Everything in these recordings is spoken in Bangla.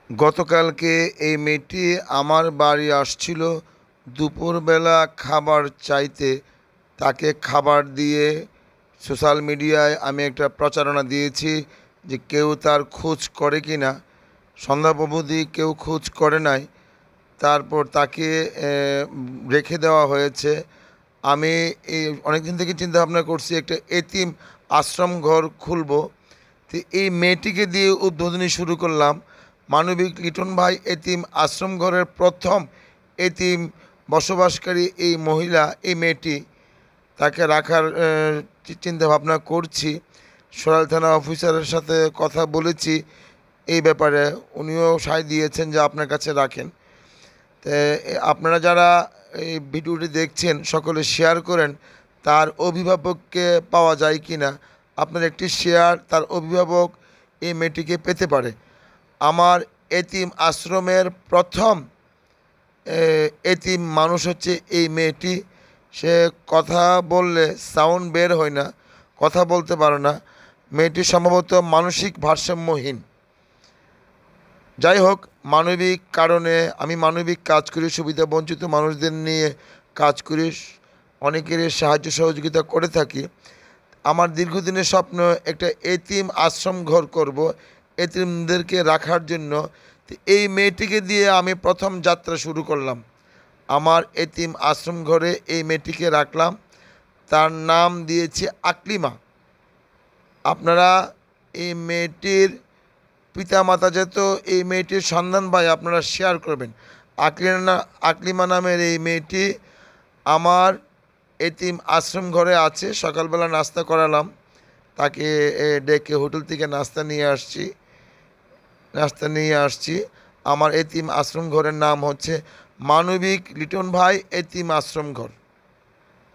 গতকালকে এই মেয়েটি আমার বাড়ি আসছিল দুপুরবেলা খাবার চাইতে। তাকে খাবার দিয়ে সোশ্যাল মিডিয়ায় আমি একটা প্রচারণা দিয়েছি যে কেউ তার খোঁজ করে কি না। সন্ধ্যা প্রভৃতি কেউ খোঁজ করে নাই। তারপর তাকে রেখে দেওয়া হয়েছে। আমি এই অনেকদিন থেকে চিন্তা ভাবনা করছি একটা এতিম আশ্রম ঘর খুলব। তো এই মেয়েটিকে দিয়ে উদ্বোধনী শুরু করলাম। মানবিক লিটন ভাই এতিম আশ্রম ঘরের প্রথম এতিম বসবাসকারী এই মহিলা, এই মেয়েটি। তাকে রাখার চিন্তা ভাবনা করছি। সরাইল থানা অফিসারের সাথে কথা বলেছি এই ব্যাপারে, উনিও সায় দিয়েছেন যে আপনার কাছে রাখেন। তো আপনারা যারা এই ভিডিওটি দেখছেন সকলে শেয়ার করেন, তার অভিভাবককে পাওয়া যায় কি না। আপনার একটি শেয়ার তার অভিভাবক এই মেয়েটিকে পেতে পারে। আমার এতিম আশ্রমের প্রথম এতিম মানুষ হচ্ছে এই মেয়েটি। সে কথা বললে সাউন্ড বের হয় না, কথা বলতে পারে না। মেয়েটি সম্ভবত মানসিক ভারসাম্যহীন। যাই হোক, মানবিক কারণে আমি মানবিক কাজ করি, সুবিধা বঞ্চিত মানুষদের নিয়ে কাজ করি, অনেকেরই সাহায্য সহযোগিতা করে থাকি। আমার দীর্ঘদিনের স্বপ্ন একটা এতিম আশ্রম ঘর করব, এতিমদেরকে রাখার জন্য। তো এই মেয়েটিকে দিয়ে আমি প্রথম যাত্রা শুরু করলাম। আমার এতিম আশ্রম ঘরে এই মেয়েটিকে রাখলাম। তার নাম দিয়েছি আকলিমা। আপনারা এই মেয়েটির পিতামাতা যেহেতু এই মেয়েটির সন্ধান পাই, আপনারা শেয়ার করবেন। আকলিমা নামের এই মেয়েটি আমার এতিম আশ্রম ঘরে আছে। সকালবেলা নাস্তা করালাম, তাকে ডেকে হোটেল থেকে নাস্তা নিয়ে আসছি। আমার এতিম আশ্রম ঘরের নাম হচ্ছে মানবিক লিটন ভাই এতিম আশ্রম ঘর।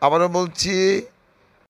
আবারও বলছি,